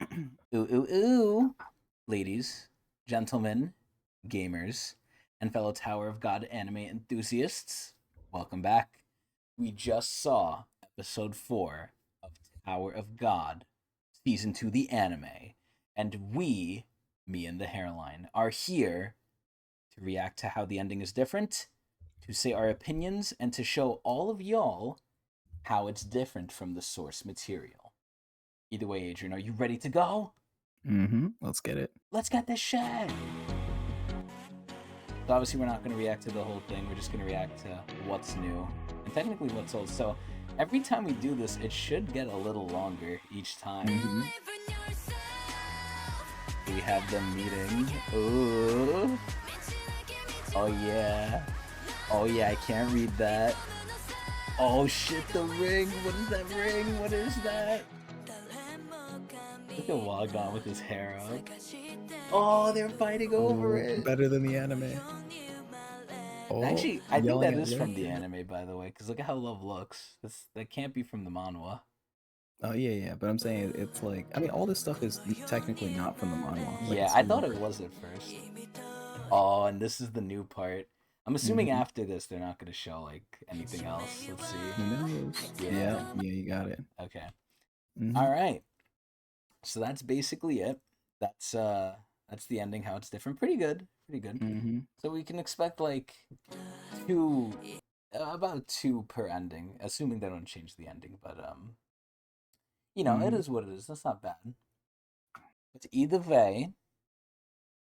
Ooh, ooh, ooh. Ladies, gentlemen, gamers, and fellow Tower of God anime enthusiasts, welcome back. We just saw episode 4 of Tower of God, season 2, the anime, and we, me and the hairline, are here to react to how the ending is different, to say our opinions, and to show all of y'all how it's different from the source material. Either way, Adrian, are you ready to go? Let's get it. Let's get this shit. So obviously we're not going to react to the whole thing. We're just going to react to what's new and technically what's old. So every time we do this, it should get a little longer each time. We have them meeting. Ooh. Oh yeah. Oh yeah, I can't read that. Oh shit, the ring. What is that ring? What is that? Look at Wagon with his hair up. Oh, they're fighting over it. Better than the anime. Oh, Actually, I think yelling that at is from the Lurker. anime, by the way, because look at how Love looks. That can't be from the manhwa. Oh yeah, but I'm saying it's like, I mean, all this stuff is technically not from the manhwa. Like Yeah, it's I from thought it Lurker. was at first. Oh, and this is the new part. I'm assuming hmm after this they're not gonna show like anything else. Let's Who see. knows? Yeah. Yeah, you got it. Okay. hmm All right. So that's basically it. That's uh that's the ending. How it's different. Pretty good. Pretty good. hmm So we can expect like two, about two per ending, assuming they don't change the ending. But it hmm is what it is. That's not bad. But either way,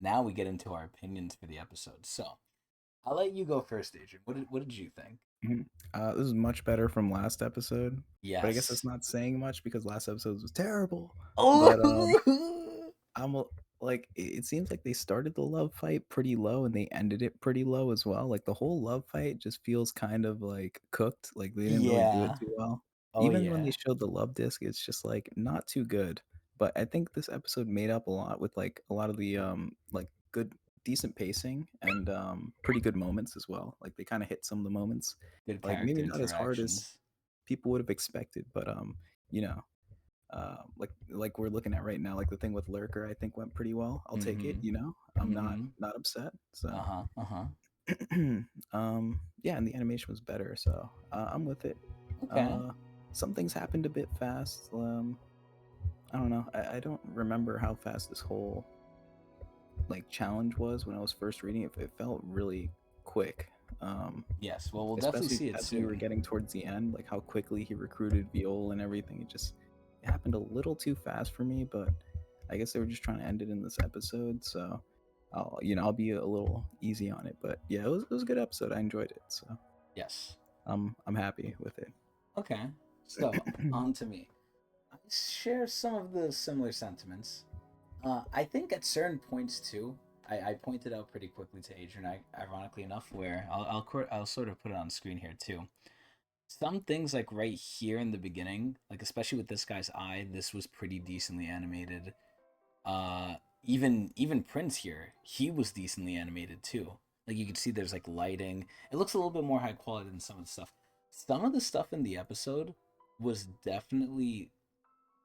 now we get into our opinions for the episode. So I'll let you go first, Adrian. What did you think? hmm This is much better from last episode, but I guess that's Yes. not saying much because last episode was terrible. But Oh. I'm like it seems like they started the love fight pretty low and they ended it pretty low as well. Like the whole love fight just feels kind of like cooked. Like they didn't really do it Yeah. too well. Oh Even when they yeah. showed the love disc, it's just like not too good. But I think this episode made up a lot with like a lot of the like good decent pacing and pretty good moments as well. Like they kind of hit some of the moments. Good Like character maybe not as hard as interactions. people would have expected, but you know, like we're looking at right now, like the thing with Lurker, I think went pretty well. I'll take it. Mm-hmm. I'm not Mm-hmm. not upset. So, Uh-huh. Uh-huh. yeah, and the animation was better, so I'm with it. Okay. Uh, some things happened a bit fast. I don't know. I don't remember how fast this whole like challenge was when I was first reading it. It felt really quick. Um, Yes. Well, we'll definitely Especially see it as we were soon. getting towards the end, like how quickly he recruited Viol and everything. It happened a little too fast for me, but I guess they were just trying to end it in this episode, so I'll be a little easy on it. But yeah, it was a good episode. I enjoyed it, so Yes. I'm happy with it. Okay. So, on to me. I share some of the similar sentiments. I think at certain points too, I pointed out pretty quickly to Adrian, ironically enough, where I'll sort of put it on screen here too. Some things like right here in the beginning, like especially with this guy's eye, this was pretty decently animated. Uh, even Prince here, he was decently animated too. Like you can see, there's like lighting. It looks a little bit more high quality than some of the stuff. Some of the stuff in the episode was definitely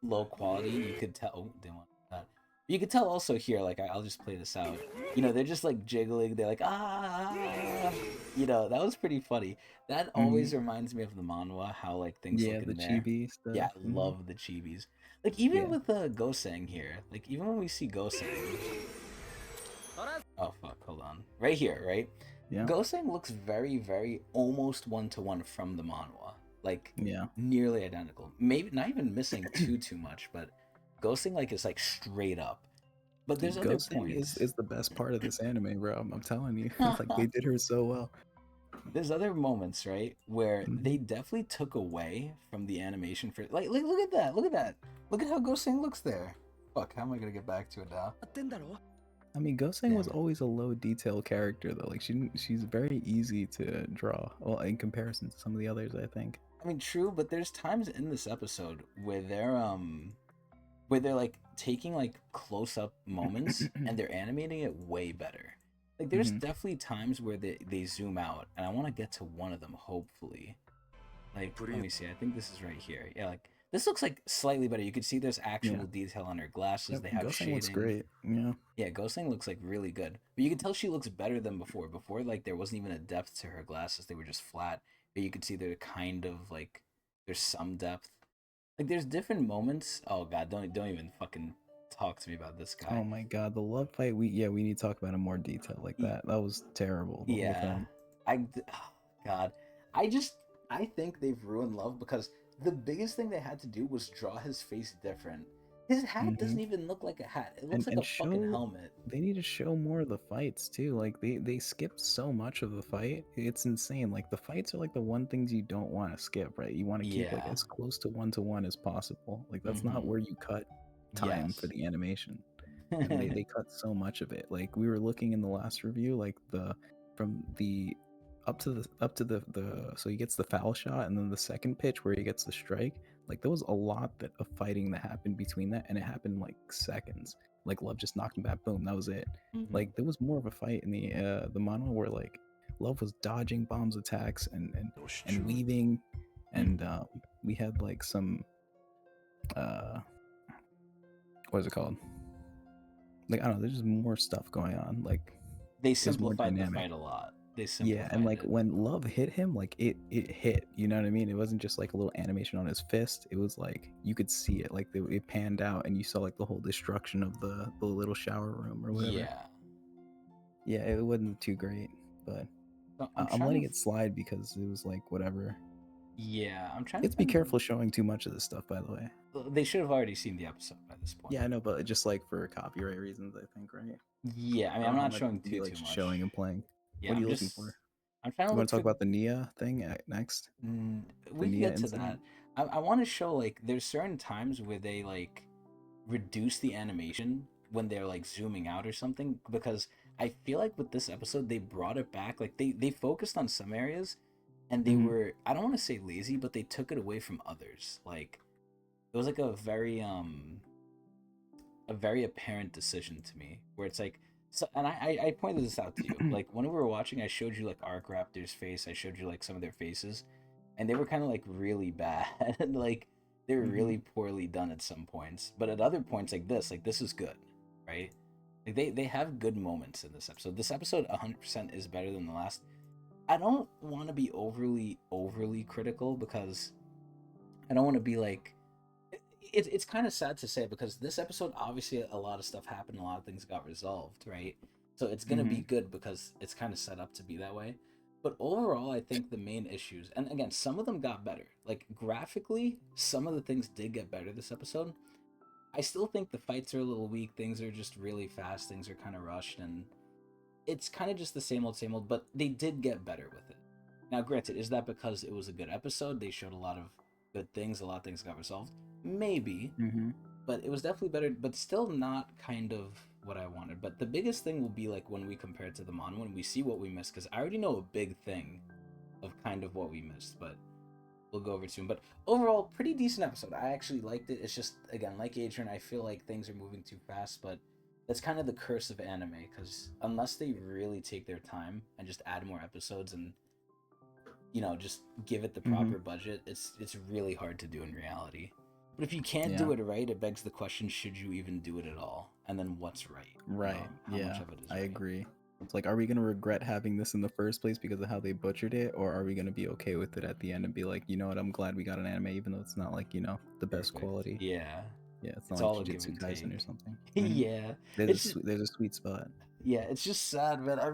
low quality. You could tell. Oh, didn't want that. You could tell also here. Like I'll just play this out. They're just like jiggling. They're like ah. That was pretty funny. That hmm always reminds me of the manhwa. How like things Yeah, look the in there. chibi Yeah, stuff. I love the chibis. Like even Yeah. with Goseng here. Like even when we see Goseng. Oh fuck! Hold on. Right here, right. Yeah. Goseng looks very, very almost one to one from the manhwa. Like Yeah. nearly identical. Maybe not even missing too much, but Ghosting like is like straight up. But there's Dude, other ghosting points. is the best part of this anime, bro. I'm telling you, like they did her so well. There's other moments, right, where hmm they definitely took away from the animation for like look at that. Look at that. Look at how Ghosting looks there. Fuck, how am I gonna get back to it now? I mean, Goseng was Damn it. always a low detail character though. Like she's very easy to draw. Well, in comparison to some of the others, I think. I mean true, but there's times in this episode where they're like taking like close up moments and they're animating it way better. Like there's hmm definitely times where they zoom out, and I want to get to one of them hopefully. Like let me see. I think this is right here. Yeah, like This looks like slightly better. You can see there's Yeah. actual detail on her glasses. Yep. They have Ghosting looks shading. great. Yeah. Yeah, Ghosting looks like really good. But you can tell she looks better than before. Before, like there wasn't even a depth to her glasses; they were just flat. But you could see they're kind of like there's some depth. Like there's different moments. Oh God, don't even fucking talk to me about this guy. Oh my god, the love fight. We need to talk about in more detail like Y- that. That was terrible. The whole Yeah, thing. oh, God, I just I think they've ruined love because the biggest thing they had to do was draw his face different. His hat Hmm. doesn't even look like a hat. It looks like And a fucking show. helmet. They need to show more of the fights too. Like they skipped so much of the fight. It's insane. Like the fights are like the one things you don't want to skip, right? You want to keep like Yeah. as close to one as possible. Like that's not Mm-hmm. where you cut time for Yes. the animation. And they cut so much of it. Like we were looking in the last review, like the from the up to the so he gets the foul shot and then the second pitch where he gets the strike. Like there was a lot of fighting that happened between that, and it happened in, like seconds. Like Love just knocked him back, boom, that was it. Mm-hmm. Like there was more of a fight in the mono where like Love was dodging bombs attacks and weaving, and we had like some uh what is it called? Like I don't know, there's just more stuff going on. Like They it was more simplified the dynamic. fight a lot. They Yeah, and simplified like it. when Love hit him, like it hit. You know what I mean? It wasn't just like a little animation on his fist. It was like you could see it. Like it panned out, and you saw like the whole destruction of the little shower room or whatever. Yeah. Yeah, it wasn't too great, but So I'm I'm trying to. letting it slide because it was like whatever. Yeah, I'm trying You to have to be find. careful showing too much of this stuff, by the way. They should have already seen the episode by this point. Yeah, I know, but just like for copyright reasons, I think, right? Yeah, I I mean, don't I'm know how not much you showing can be too like much. showing and playing. Yeah, What are you looking for? I'm trying to You want look to talk for. about the Nia thing next? The We can Nia get to that. incident? I want to show like there's certain times where they like reduce the animation when they're like zooming out or something because I feel like with this episode they brought it back. Like they focused on some areas and they Hmm. were, I don't want to say lazy, but they took it away from others. Like it was like a very apparent decision to me where it's like, so, and I pointed this out to you, like when we were watching I showed you like Arc Raptor's face, I showed you like some of their faces, and they were kind of like really bad. Like they were Hmm. really poorly done at some points, but at other points like this is good, right? Like they have good moments in this episode. This episode 100% is better than the last. I don't want to be overly critical because I don't want to be like, it's kind of sad to say because this episode obviously a lot of stuff happened, a lot of things got resolved, right? So it's gonna be Hmm. good because it's kind of set up to be that way. But overall, I think the main issues, and again, some of them got better. Like graphically, some of the things did get better this episode. I still think the fights are a little weak. Things are just really fast. Things are kind of rushed, and it's kind of just the same old. But they did get better with it. Now, granted, is that because it was a good episode? They showed a lot of good things. A lot of things got resolved. Maybe, Hmm. but it was definitely better, but still not kind of what I wanted. But the biggest thing will be like when we compare it to the Mon, when we see what we missed, because I already know a big thing of kind of what we missed, but we'll go over it soon. But overall, pretty decent episode. I actually liked it. It's just, again, like Adrian, I feel like things are moving too fast, but that's kind of the curse of anime, because unless they really take their time and just add more episodes and just give it the Hmm. proper budget, it's really hard to do in reality. But if you can't Yeah. do it right, it begs the question: should you even do it at all? And then what's right? Right. How much Yeah. of it is I right? agree. It's like, are we gonna regret having this in the first place because of how they butchered it, or are we gonna be okay with it at the end and be like, you know what, I'm glad we got an anime, even though it's not like the best Perfect. quality. Yeah, Yeah, it's not it's like all a give Jujutsu and Kaisen or take. something. Yeah, There's it's just, there's a sweet spot. yeah, it's just sad, man. I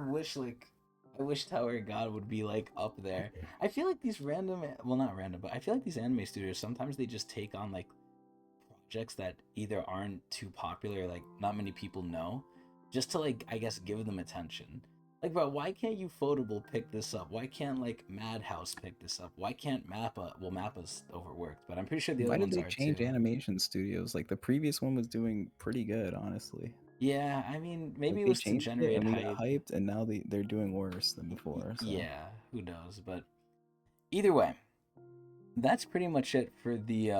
wish Tower of God would be like up there. I feel like these random, well, not random, but I feel like these anime studios sometimes they just take on like projects that either aren't too popular, or, like not many people know, just to like I guess give them attention. Like, bro, why can't Ufotable pick this up? Why can't like Madhouse pick this up? Why can't Mappa? Well, Mappa's overworked, but I'm pretty sure the other Why did ones they are too. change animation studios? Like the previous one was doing pretty good, honestly. Yeah, I mean, Like maybe it they was to changed it generate and we got hype. hyped, and now they're doing worse than before. So Yeah, who knows? But either way, that's pretty much it for the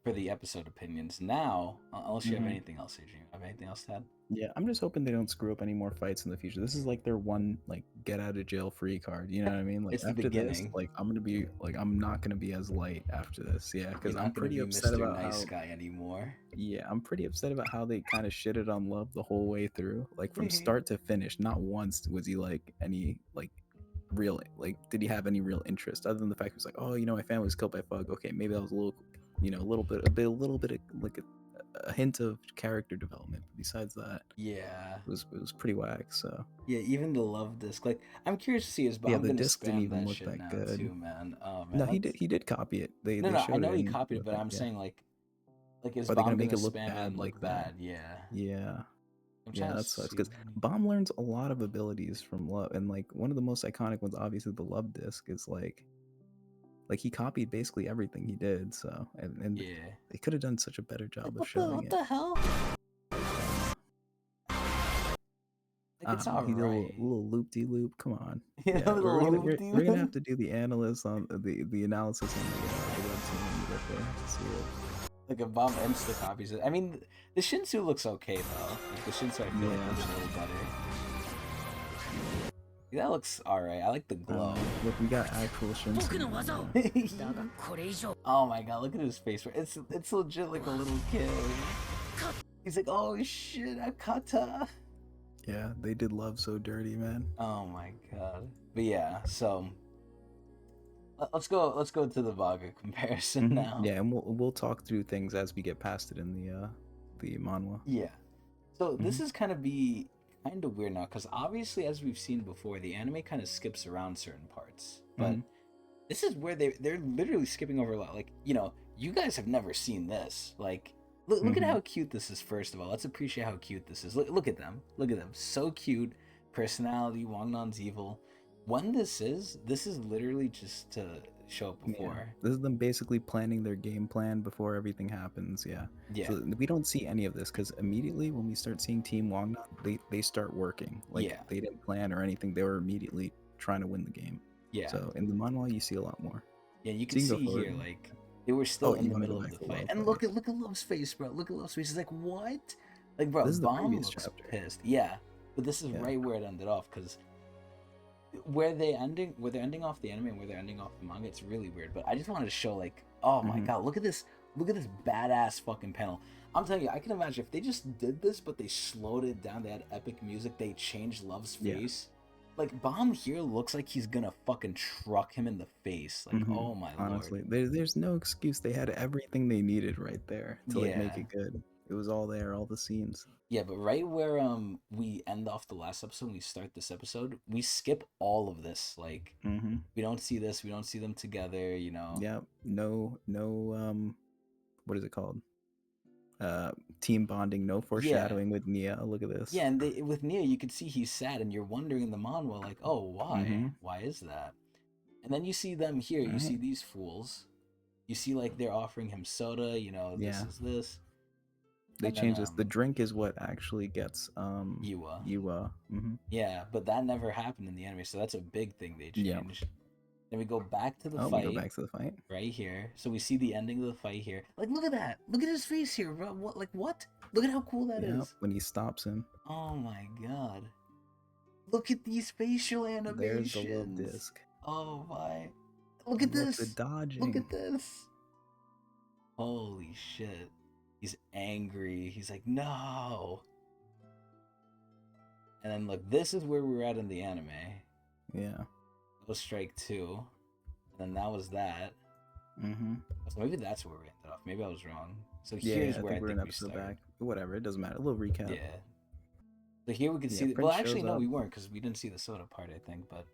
for the episode opinions. Now, unless you have Mhm. anything else, Adrian, have anything else to add? Yeah, I'm just hoping they don't screw up any more fights in the future. This is like their one like get out of jail free card. You know what I mean? Like It's the after this, beginning. like I'm not gonna be as light after this. Yeah, You're because I'm not gonna pretty be upset Mr. about Nice how Guy anymore. I'm pretty upset about how they kind of shitted on Love the whole way through. Like from start to finish, not once was he like any like real like did he have any real interest other than the fact he was like, oh, my family was killed by Fug. Okay, maybe that was a little, a little bit of like a hint of character development. But besides that, Yeah. it was pretty whack. So Yeah, even the love disc. Like, I'm curious to see, is yeah, Bomb the gonna disc didn't spam even that look shit that now good. too, man? Oh man, No, he that's did. He did copy it. They no, they no. I showed know it he in copied it, the but thing. I'm Yeah. saying like is Are they gonna Bomb make gonna it look spam it bad and like look that? bad? Yeah. Yeah. I'm Yeah, trying to that sucks see. because Bomb learns a lot of abilities from Love, and like one of the most iconic ones, obviously the Love Disc, is like he copied basically everything he did. So and Yeah. they could have done such a better job Like of showing what it. the hell? Like it's all He did a little, right. little loop de loop. Come on. You Yeah, know, the we're gonna loop we're gonna have de to do the analysis on the analysis on the webtoon when we get there to see it. like a Bomb insta copies it. I mean, the Shinsu looks okay though. Like the Shinsu, I feel like Yeah. looks a little better. Yeah, that looks all right. I like the I don't glow. know. Look, we got actual Shinsu. Oh my god, look at his face. It's legit like a little kid. He's like, oh shit, Akata. Yeah, they did Love so dirty, man. Oh my god. But yeah, so let's go to the manga comparison now. Yeah, and we'll talk through things as we get past it in the manhwa. Yeah. So this Mhm. is kind of be kind of weird now because obviously, as we've seen before, the anime kind of skips around certain parts, but Mhm. this is where they're literally skipping over a lot. Like, you guys have never seen this. Like, look at Mhm. how cute this is. First of all, let's appreciate how cute this is. Look at them. Look at them. So cute. Personality. Wangnon's evil. When this is literally just to show up Yeah. before. This is them basically planning their game plan before everything happens. Yeah. Yeah. So we don't see any of this because immediately when we start seeing Team Wangnan, they start working. Like Yeah. they didn't plan or anything. They were immediately trying to win the game. Yeah. So in the manhwa, you see a lot more. Yeah. You So can you can go see forward. here, like, they were still in you the want to go middle of back the to fight. Love? And Okay. look at Love's face, bro. Look at Love's face. He's like, what? Like, bro, This is the Bomb previous looks chapter. pissed. Yeah. But this is Yeah. right where it ended off because where they're ending off the anime and where they're ending off the manga, it's really weird. But I just wanted to show, like, oh my Mhm. god, look at this badass fucking panel. I'm telling you, I can imagine if they just did this but they slowed it down, they had epic music, they changed Love's Yeah. face. Like, Bomb here looks like he's gonna fucking truck him in the face. Like, Mhm. oh my Honestly, lord. there's no excuse. They had everything they needed right there to like make Yeah. it good. It was all there, all the scenes. Yeah, but right where we end off the last episode and we start this episode, we skip all of this. Like, Mm-hmm. we don't see this, we don't see them together, Yeah. No. What is it called? Team bonding. No Yeah. foreshadowing with Nia. Look at this. Yeah, and with Nia, you could see he's sad, and you're wondering in the manhwa, like, oh, why? Mm-hmm. Why is that? And then you see them here. You Right. see these fools. You see, like, they're offering him soda. This Yeah. is this. They And changed then, this. The drink is what actually gets Yua. Yua. Mm-hmm. Yeah, but that never happened in the anime, so that's a big thing they Yeah. changed. Then we go back to the Oh, fight. we go back to the fight. Right here. So we see the ending of the fight here. Like, look at that. Look at his face here, bro. What? Like, what? Look at how cool that Yeah. is. When he stops him. Oh my god. Look at these facial animations. There's the love disc. Oh my. Look at this. The dodging. Look at this. Holy shit. He's angry. He's like, no. And then look, this is where we were at in the anime. Yeah. That was Strike 2. And then that was that. Mm-hmm. So maybe that's where we ended off. Maybe I was wrong. So Yeah, here's I where think we're an we episode started. back. Whatever, it doesn't matter. A little recap. Yeah. So here we can Yeah, see. Prince Well, actually, shows no, up. we weren't because we didn't see the soda part. I think, but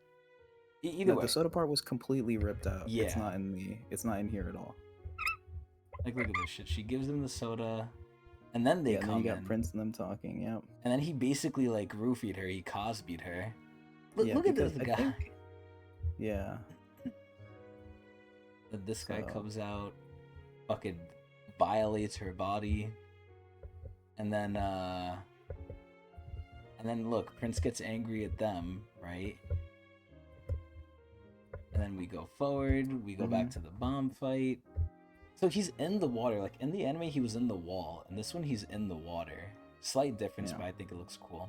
either No, way, the soda part was completely ripped out. Yeah. It's not in here at all. like look at this shit. She gives him the soda, and then they Yeah, and then come you got in, Prince and them talking. Yeah. and then he basically like roofied her. He Cosby'd her. Look at because this I guy. think- yeah. But this guy So- comes out, fucking violates her body, and then look, Prince gets angry at them, right? And then we go forward. We go back to the bomb fight. So he's in the water. Like in the anime, he was in the wall, and this one he's in the water. Slight difference, Yeah. but I think it looks cool.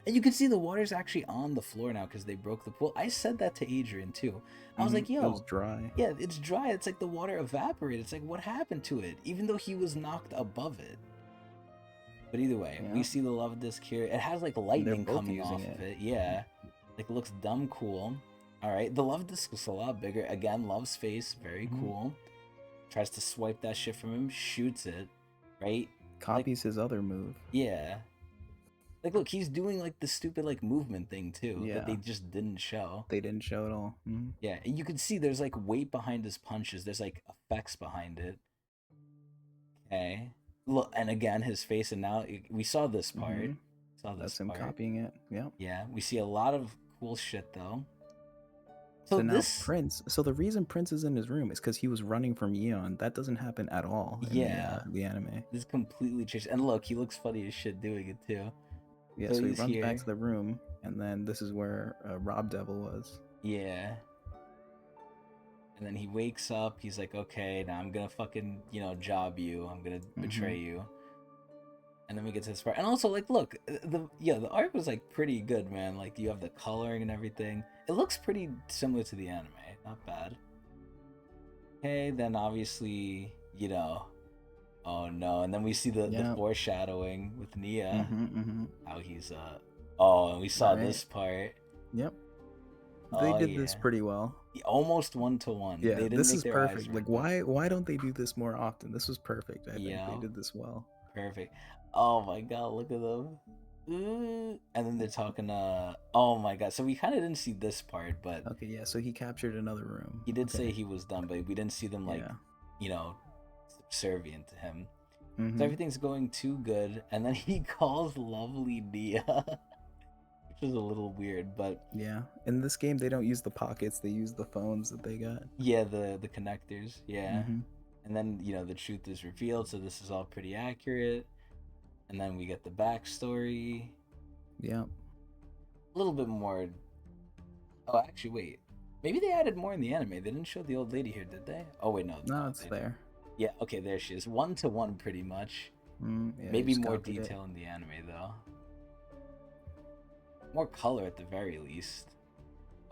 And you can see the water's actually on the floor now because they broke the pool. I said that to Adrian too. I was like, It was "Yo, dry. yeah, it's dry. It's like the water evaporated. It's like what happened to it?" Even though he was knocked above it. But either way, we Yeah. see the love disc here. It has like And they're lightning both coming using off it. of it. Yeah, like looks dumb cool. All right, the love disc is a lot bigger. Again, Love's face, very cool. Tries to swipe that shit from him, shoots it, right? Like, Copies his other move. yeah. Like, look, he's doing like the stupid like movement thing too that they Yeah. just didn't show. They didn't show it all. Yeah, and you can see there's like weight behind his punches. There's like effects behind it. Okay. Look, and again, his face, and now we saw this part. Saw this That's him part. copying it. Yep. Yeah, we see a lot of cool shit though. So So now this, Prince. So the reason Prince is in his room is because he was running from Yeon. That doesn't happen at all in yeah, the anime. this completely changed. And look, he looks funny as shit doing it too. Yeah. So So he he's runs back here. to the room, and then this is where Rob Devil was. Yeah. And then he wakes up. He's like, okay, now I'm gonna fucking, job you. I'm gonna betray you. And then we get to this part. And also, like, look, the art was like pretty good, man. Like, you have the coloring and everything. It looks pretty similar to the anime. Not bad. Okay, then obviously, oh no. And then we see the foreshadowing with Nia. How he's oh, and we saw this part. Yep. They did this pretty well. Almost 1-to-1. Yeah, they didn't this make is their perfect. eyes Like, work, why don't they do this more often? This was perfect. I think they did this well. Perfect. Oh my god, look at them. And then they're talking. Oh my god. So we kind of didn't see this part, but okay, yeah. So he captured another room. He did say he was done, but we didn't see them like, yeah. Subservient to him. So everything's going too good, and then he calls lovely Nia, which is a little weird, but yeah. In this game, they don't use the pockets; they use the phones that they got. Yeah, the connectors. Yeah. And then the truth is revealed, so this is all pretty accurate. And then we get the backstory. Yeah. A little bit more. Oh, actually, wait. Maybe they added more in the anime. They didn't show the old lady here, did they? Oh wait, no. No, it's there. Yeah. Okay, there she is. 1-to-1, pretty much. Yeah, Maybe more detail in the anime though. More color at the very least.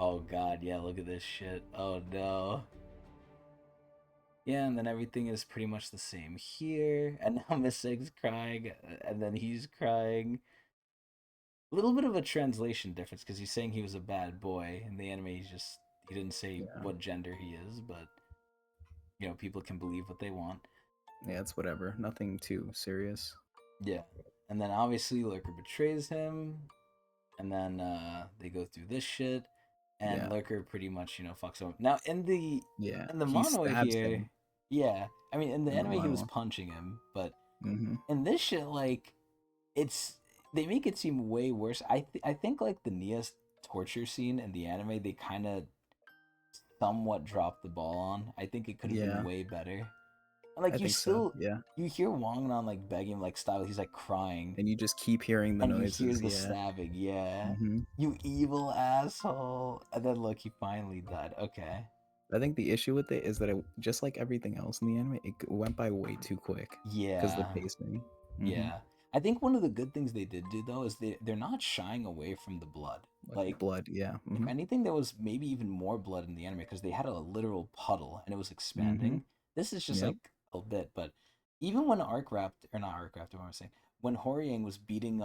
Oh god, yeah. Look at this shit. Oh no. Yeah, and then everything is pretty much the same here. And now Miss Eg's crying, and then he's crying. A little bit of a translation difference because he's saying he was a bad boy. In the anime, he didn't say what gender he is, but people can believe what they want. Yeah, it's whatever. Nothing too serious. Yeah, and then obviously Lurker betrays him, and then they go through this shit. And Lurker pretty much, fucks him up. Now in the manhwa here, I mean in the anime he was punching him, but in this shit, like, they make it seem way worse. I think like the Nia's torture scene in the anime, they kind of somewhat dropped the ball on. I think it could have been way better. Like, you hear Wangnan like begging, like, style. He's like crying, and you just keep hearing the noises. You hear the stabbing. You evil asshole. And then look, he finally died. Okay. I think the issue with it is that it, just like everything else in the anime, it went by way too quick. Yeah. Because the pacing. Yeah. I think one of the good things they did do though is they're not shying away from the blood. Like blood, yeah. If anything, there was maybe even more blood in the anime because they had a literal puddle and it was expanding. This is just like a bit, but even when what am I saying? When Horiang was beating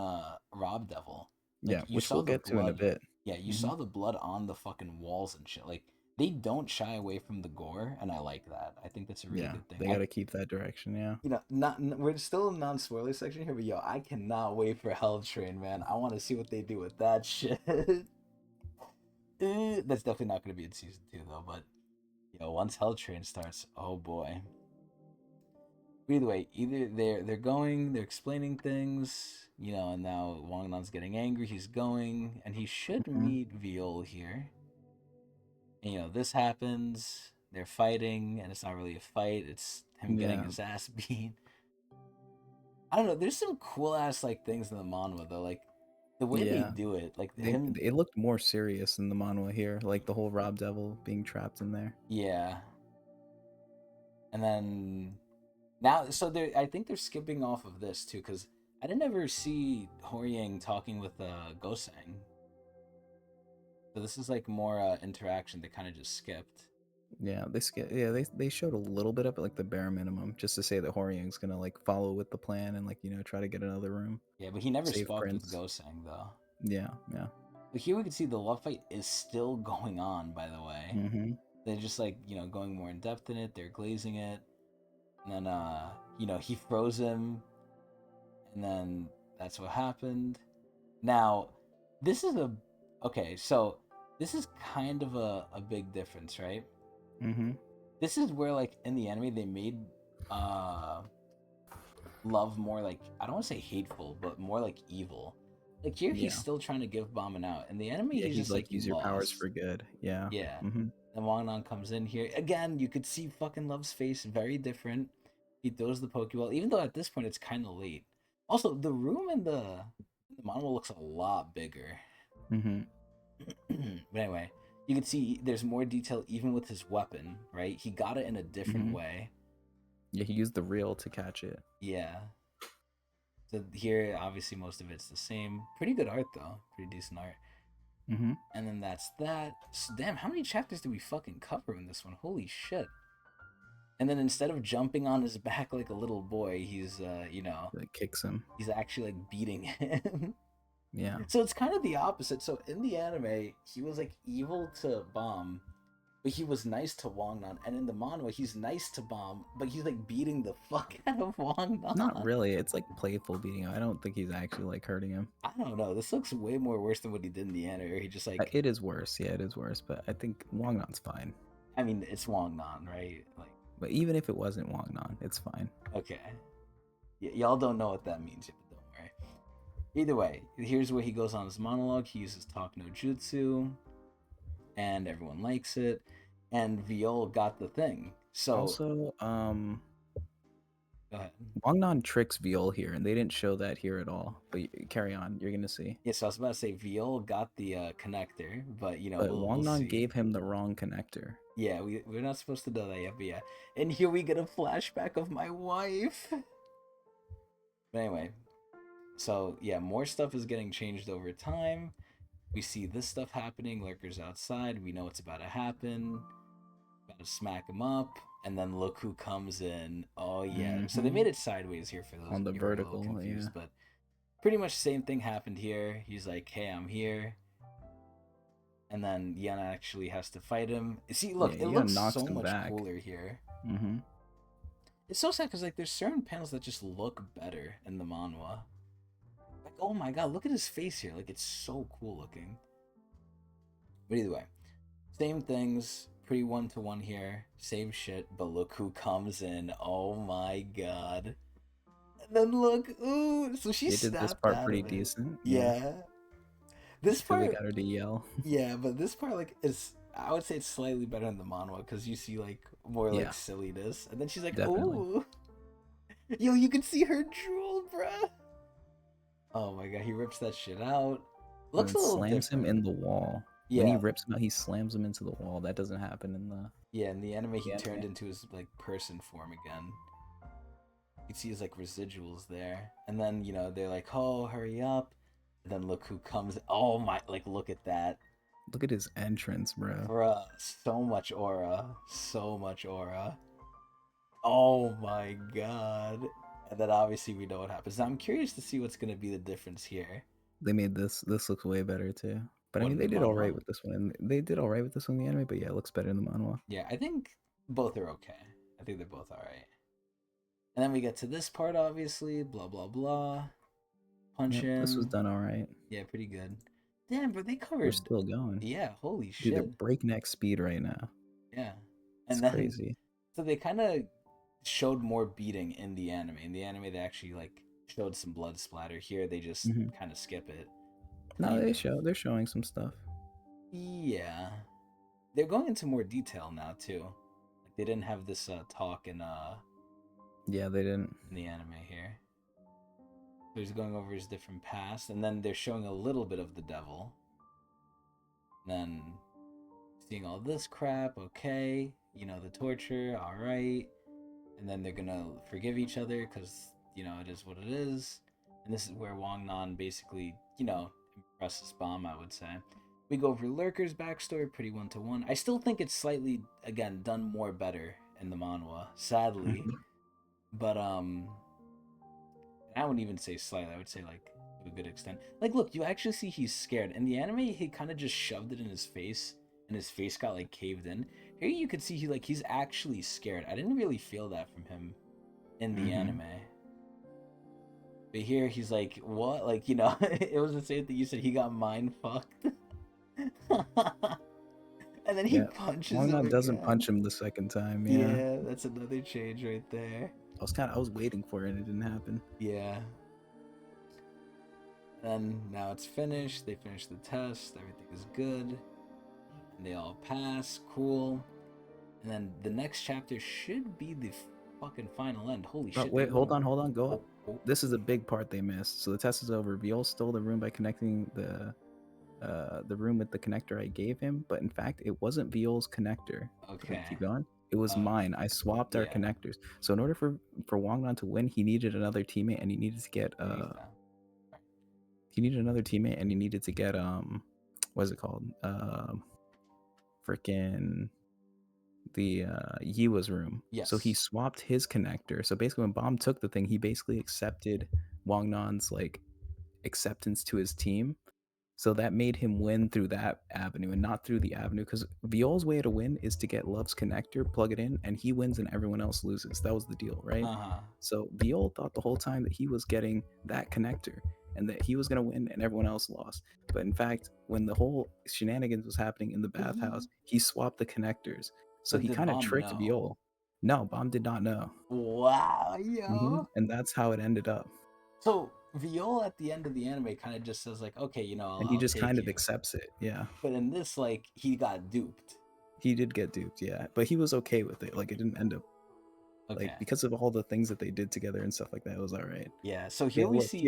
Rob Devil, like, which we'll get to in a bit. Yeah, you saw the blood on the fucking walls and shit. Like, they don't shy away from the gore, and I like that. I think that's a really good thing. They gotta keep that direction, we're still in non-spoiler section here, but yo, I cannot wait for Hell Train, man. I want to see what they do with that shit. That's definitely not going to be in season 2 though, but once Hell Train starts, oh boy. Either way, they're explaining things, and now Wangnan's getting angry. He's going, and he should meet Viol here. And this happens. They're fighting, and it's not really a fight. It's him getting his ass beat. I don't know. There's some cool ass like things in the manhwa though, like the way they do it. Like it looked more serious in the manhwa here, like the whole Rob Devil being trapped in there. Yeah. And then now, so I think they're skipping off of this too, because I didn't ever see Horyang talking with Gosang. So this is like more interaction they kind of just skipped. Yeah, they showed a little bit of it, like the bare minimum, just to say that Horyang's gonna like follow with the plan and like try to get another room, Yeah, but he never save spoke with Prince. Gosang though. Yeah, yeah. But here we can see the love fight is still going on. By the way, Mm-hmm. they're just like going more in depth in it. They're glazing it, and then he froze him, and then that's what happened. Now, this is a okay. So this is kind of a big difference, right? Mm-hmm. This is where like in the anime they made uh love more like, I don't want to say hateful, but more like evil. Like here he's Yeah. still trying to give Bomb out. In the anime Yeah, he's he's just like, like, you use your powers lost. for good. Yeah. Yeah. Mm-hmm. And Wangnan comes in here. Again, you could see fucking Love's face, very different. He throws the Pokeball, even though at this point it's kind of late. Also, the room in the model looks a lot bigger. Mm-hmm. But anyway, you can see there's more detail even with his weapon, right? He got it in a different Mm-hmm. way. Yeah, he used the reel to catch it. Yeah. So here, obviously, most of it's the same. Pretty good art, though. Pretty decent art. Mm-hmm. And then that's that. So, damn, how many chapters did we fucking cover in this one? Holy shit. And then instead of jumping on his back like a little boy, he's, Like kicks him. he's actually like beating him. Yeah. So it's kind of the opposite. So in the anime, he was like evil to Bomb, but he was nice to Wangnan. And in the manhwa, he's nice to Bomb, but he's like beating the fuck out of Wangnan. Not really. It's like playful beating him. I don't think he's actually like hurting him. I don't know. This looks way more worse than what he did in the anime. Where he just like, It is worse. Yeah, it is worse. But I think Wangnan's fine. I mean, it's Wangnan, right? Like, But even if it wasn't Wangnan, it's fine. okay, y'all don't know what that means yet, but don't worry. Either way, here's where he goes on his monologue. He uses talk no jutsu, and everyone likes it. And Viol got the thing. So Also, go ahead. Wangnan tricks Viol here, and they didn't show that here at all. But carry on. You're gonna see. Yeah, so I was about to say Viol got the connector, but But we'll Wangnan see. gave him the wrong connector. Yeah, we're not supposed to know that yet, but yeah. And here we get a flashback of my wife. But anyway, so yeah, more stuff is getting changed over time. We see this stuff happening. Lurker's outside. We know what's about to happen. About to smack him up. And then look who comes in. Oh yeah. So they Mhm. made it sideways here for those On the of you who are a little vertical, confused, yeah. but pretty much same thing happened here. He's like, "Hey, I'm here." And then Yana actually has to fight him. See, look, Yeah, it Yana looks knocks so him much back. cooler here. Mm-hmm. It's so sad because like there's certain panels that just look better in the manhwa. Like, oh my god, look at his face here. Like, it's so cool looking. But either way, same things, pretty one-to-one here. Same shit, but look who comes in. Oh my god. And then look, ooh, so she They did this snapped part out pretty of it. decent. Yeah. Yeah. This Because they part, got her to yell. yeah, but this part, like, is, I would say it's slightly better in the manhwa because you see, like, more, like, Yeah. silliness. And then she's like, Definitely. ooh. Yo, you can see her drool, bruh. Oh my god, he rips that shit out. Looks a And little slams different. him in the wall. Yeah. When he rips him out, he slams him into the wall. That doesn't happen in the. Yeah, in the anime, he Yeah, turned yeah. into his, like, person form again. You can see his, like, residuals there. And then, they're like, oh, hurry up. And then look who comes. Oh my, like, look at that. Look at his entrance, bro. Bruh, so much aura. So much aura. Oh my god. And then obviously we know what happens. Now I'm curious to see what's going to be the difference here. They made this. This looks way better too. But I What, mean, in they the did all manhwa? right with this one. They did all right with this one in the anime. But yeah, it looks better in the manhwa. Yeah, I think both are okay. I think they're both alright. And then we get to this part, obviously. Blah, blah, blah. Punch Yep, him. this was done all right. Yeah, pretty good. Damn, but they covered. We're still going. Yeah, holy Dude, shit. they're breakneck speed right now. Yeah. It's And then, crazy. so they kind of showed more beating in the anime. In the anime, they actually, like, showed some blood splatter. Here, they just kind of skip it. No, Kind they of. show. They're showing some stuff. Yeah. They're going into more detail now, too. Like, they didn't have this talk in Yeah, they didn't. the anime here. So he's going over his different past, and then they're showing a little bit of the devil. And then seeing all this crap, okay. The torture, alright. and then they're gonna forgive each other because it is what it is. And this is where Wang Nan basically impresses Bomb, I would say. We go over Lurker's backstory, pretty one to one. I still think it's slightly, again, done more better in the manhwa, sadly. Mhm. But I wouldn't even say slightly. I would say like to a good extent. Like, look, you actually see he's scared. In the anime, he kind of just shoved it in his face, and his face got like caved in. Here, you could see he's actually scared. I didn't really feel that from him in the Mhm. anime. But here, he's like, what? Like, it was the same thing you said. He got mind fucked. And then he Yeah. punches him Wangnan doesn't again. punch him the second time. Yeah. Yeah, that's another change right there. I was waiting for it and it didn't happen. Yeah. And now it's finished. They finish the test. Everything is good. And they all pass. Cool. And then the next chapter should be the fucking final end. Holy But shit. wait, hold on, go up. Oh. This is a big part they missed. So the test is over. Viol stole the room by connecting the room with the connector I gave him, but in fact it wasn't Viol's connector. Okay. Keep going. It was mine. I swapped our Yeah. connectors. So in order for Wangnan to win, he needed another teammate and he needed to get what is it called? Freaking the Yiwa's room. Yes. So he swapped his connector. So basically when Bomb took the thing, he basically accepted Wangnan's like acceptance to his team. So that made him win through that avenue and not through the avenue, because Viol's way to win is to get Love's connector, plug it in, and he wins and everyone else loses. That was the deal, right? So Viol thought the whole time that he was getting that connector and that he was going to win and everyone else lost. But in fact, when the whole shenanigans was happening in the bathhouse, he swapped the connectors. So he kind of tricked Viol. No, Bomb did not know. Wow, yo. And that's how it ended up. So Viol at the end of the anime kind of just says like, okay, and he just kind of accepts it, yeah. But in this, like, he got duped. He did get duped, yeah, but he was okay with it. Like, it didn't end up like because of all the things that they did together and stuff like that. It was all right. Yeah. So here we see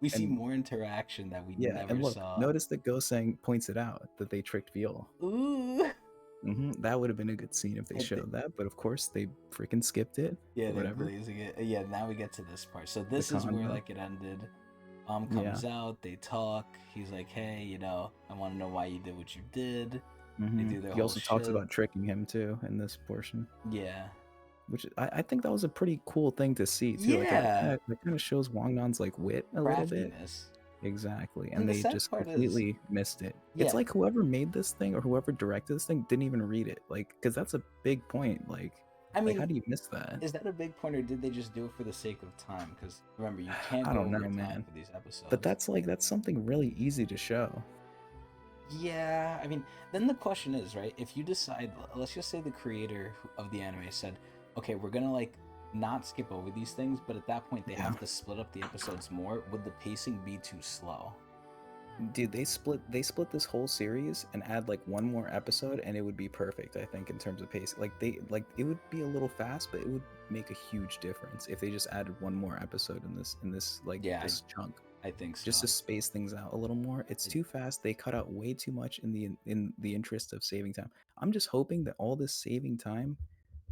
see more interaction that we never saw. Notice that Goseng points it out that they tricked Viol. Ooh. That would have been a good scene if they showed that, but of course they freaking skipped it. Yeah, whatever. Yeah, now we get to this part. So this is where like it ended. Comes out, they talk. He's like, hey, I want to know why you did what you did. They do their he also talks about tricking him too in this portion. Yeah. Which I think that was a pretty cool thing to see too. Yeah. Like, that kind of shows Wangnan's like wit a little bit. Exactly. And they just completely missed it. Yeah. It's like whoever made this thing or whoever directed this thing didn't even read it. Like, because that's a big point. Like, I mean, how do you miss that? Is that a big point, or did they just do it for the sake of time? Because remember, you can't I go don't know, over time man. for these episodes. But that's something really easy to show. Yeah, I mean, then the question is, right? If you decide, let's just say the creator of the anime said, okay, we're gonna like not skip over these things, but at that point they have to split up the episodes more. Would the pacing be too slow? Dude, they split this whole series and add like one more episode and it would be perfect, I think, in terms of pace. Like it would be a little fast, but it would make a huge difference if they just added one more episode in this this chunk. I think so. Just to space things out a little more. It's too fast. They cut out way too much in the interest of saving time. I'm just hoping that all this saving time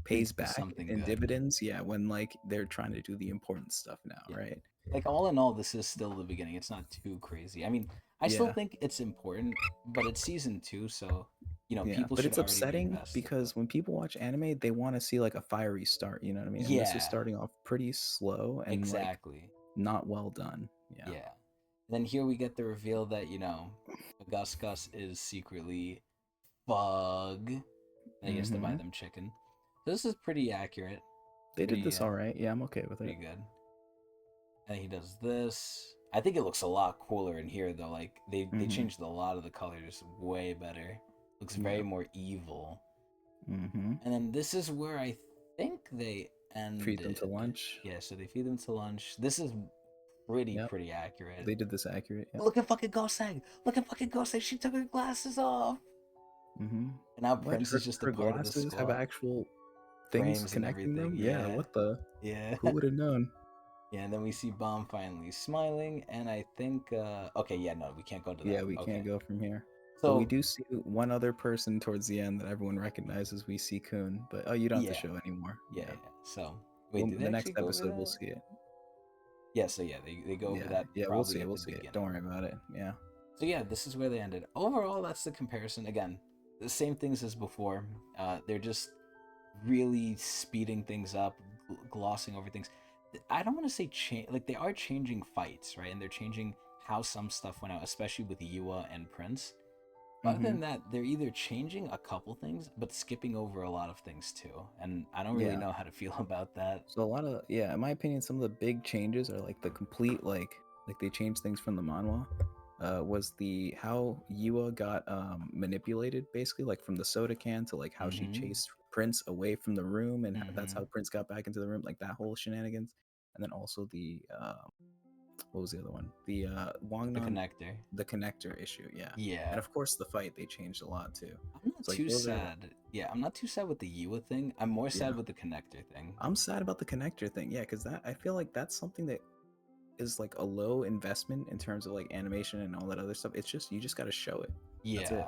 pays back in dividends. Yeah, when like they're trying to do the important stuff now, right? Like all in all, this is still the beginning. It's not too crazy. I mean, I still think it's important, but it's season 2, so people. But it's upsetting because when people watch anime, they want to see like a fiery start. You know what I mean? And this is starting off pretty slow and like not well done. Yeah. Then here we get the reveal that Gus is secretly Bug. I guess to buy them chicken. This is pretty accurate. They did this all right. Yeah, I'm okay with it. Pretty good. And he does this. I think it looks a lot cooler in here though. Like they changed a lot of the colors way better. Looks very more evil. And then this is where I think they ended. Feed them to lunch. Yeah, so they feed them to lunch. This is pretty accurate. They did this accurate. Yeah. Look at fucking Goseng. She took her glasses off. And now Prince is just a part of the squad. Have actual things connecting them. Yeah. What the? Yeah. Who would have known? Yeah, and then we see Bomb finally smiling, and I think, okay, yeah, no, we can't go to that. Yeah, we can't go from here. So we do see one other person towards the end that everyone recognizes. We see Kun, but you don't have to show anymore. Yeah. So Wait, do they The actually next go over episode we'll that? see it. Yeah, so yeah, they go over Yeah, that yeah, we'll see probably it. at We'll the see it. beginning. Don't worry about it. Yeah. So yeah, this is where they ended. Overall, that's the comparison. Again, the same things as before. They're just really speeding things up, glossing over things. I don't want to say change. Like they are changing fights, right? And they're changing how some stuff went out, especially with Yua and Prince. Other Mm-hmm. than that, they're either changing a couple things, but skipping over a lot of things too. And I don't really Yeah. know how to feel about that. So a lot of, yeah, in my opinion, some of the big changes are like the complete like they changed things from the manhwa. Was the how Yua got manipulated basically, like from the soda can to like how she Mm-hmm. chased Prince away from the room, and that's Mm-hmm. how Prince got back into the room, like that whole shenanigans. And then also the what was the other one? The The Wangnan, connector. the connector issue, yeah. And Yeah. of course the fight they changed a lot too. I'm not So like too those are, sad. Yeah, I'm not too sad with the Yua thing. I'm more yeah. sad with the connector thing. I'm sad about the connector thing, yeah, because that I feel like that's something that is like a low investment in terms of like animation and all that other stuff. It's just you just got to show it. That's it. Yeah.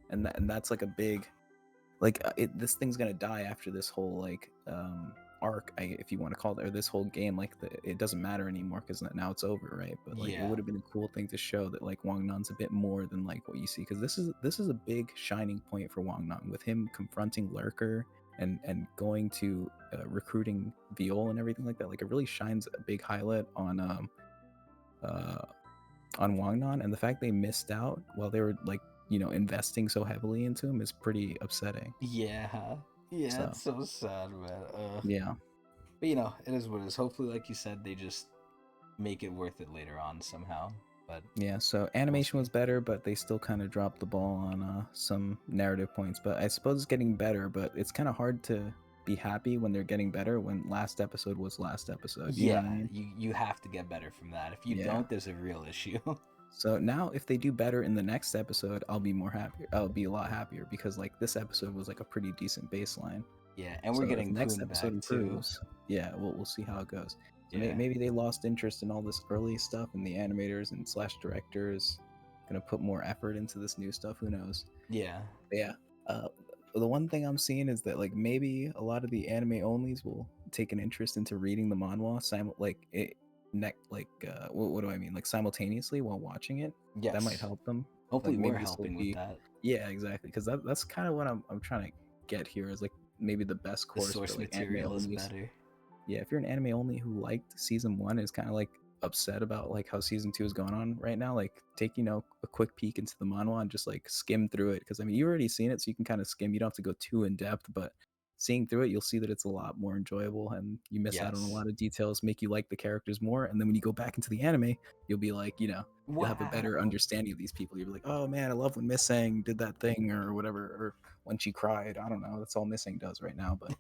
And that's like a big like this thing's gonna die after this whole like arc, if you want to call it, or this whole game. Like it doesn't matter anymore because now it's over, right? But like it Yeah. would have been a cool thing to show that like Wang Nan's a bit more than like what you see, because this is a big shining point for Wang Nan with him confronting Lurker and going to recruiting Viol and everything like that. Like it really shines a big highlight uh on Wang Nan, and the fact they missed out while they were like investing so heavily into him is pretty upsetting. Yeah. Yeah, So it's so sad, man. yeah. But it is what it is. Hopefully, like you said, they just make it worth it later on somehow. But Yeah, so we'll animation see. was better, but they still kind of dropped the ball on some narrative points. But I suppose it's getting better, but it's kind of hard to be happy when they're getting better when last episode was last episode. You know what I Yeah, mean? you have to get better from that. If you Yeah. don't, there's a real issue. So now if they do better in the next episode, I'll be more happier. I'll be a lot happier because like this episode was like a pretty decent baseline. Yeah, and we're So if getting next Poon back episode too. improves, yeah, we'll see how it goes. So Yeah. maybe they lost interest in all this early stuff, and the animators and slash directors gonna put more effort into this new stuff. Who knows? Yeah. But yeah, uh, the one thing I'm seeing is that like maybe a lot of the anime onlys will take an interest into reading the manhwa, what do I mean? Like simultaneously while watching it. That might Yes. help them. Hopefully, Like we're maybe this will helping with be, that. yeah, exactly, because that's kind of what I'm trying to get here, is like maybe the best The course for source like anime material is onlys. better. Yeah, if you're an anime only who liked season one, is kind of like upset about like how season two is going on right now, like take a quick peek into the manhwa and just like skim through it, because I mean you've already seen it, so you can kind of skim. You don't have to go too in depth, but seeing through it, you'll see that it's a lot more enjoyable, and you miss out on a Yes. lot of details, make you like the characters more. And then when you go back into the anime, you'll be like, you'll have a better Wow. understanding of these people. You'll be like, oh man, I love when Miss Sang did that thing or whatever, or when she cried. I don't know. That's all Miss Sang does right now, but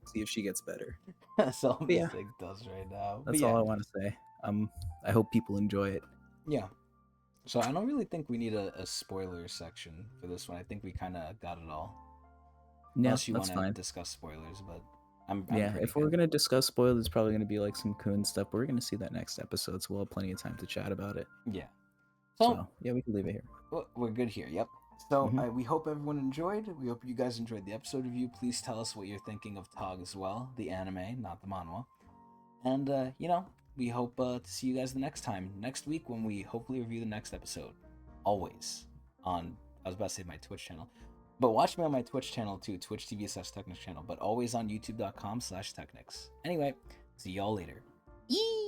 see if she gets better. That's all But yeah, Mystic does right now. But that's yeah, all I want to say. I hope people enjoy it. yeah. So I don't really think we need a spoiler section for this one. I think we kind of got it all. Yeah, Unless you want that's to fine. discuss spoilers, but I'm Yeah, pretty if we're good. gonna discuss spoilers, it's probably gonna be like some Coon stuff. But we're gonna see that next episode, so we'll have plenty of time to chat about it. Yeah. So So yeah, we can leave it here. we're good here. Yep. So Hmm. we hope everyone enjoyed. We hope you guys enjoyed the episode review. Please tell us what you're thinking of Tog as well, the anime, not the manhwa. And we hope to see you guys the next time, next week, when we hopefully review the next episode. Always on, I was about to say my Twitch channel, but watch me on my Twitch channel too, Twitch TV/Technics channel, but always on YouTube.com/Technics. Anyway, see y'all later. Eee!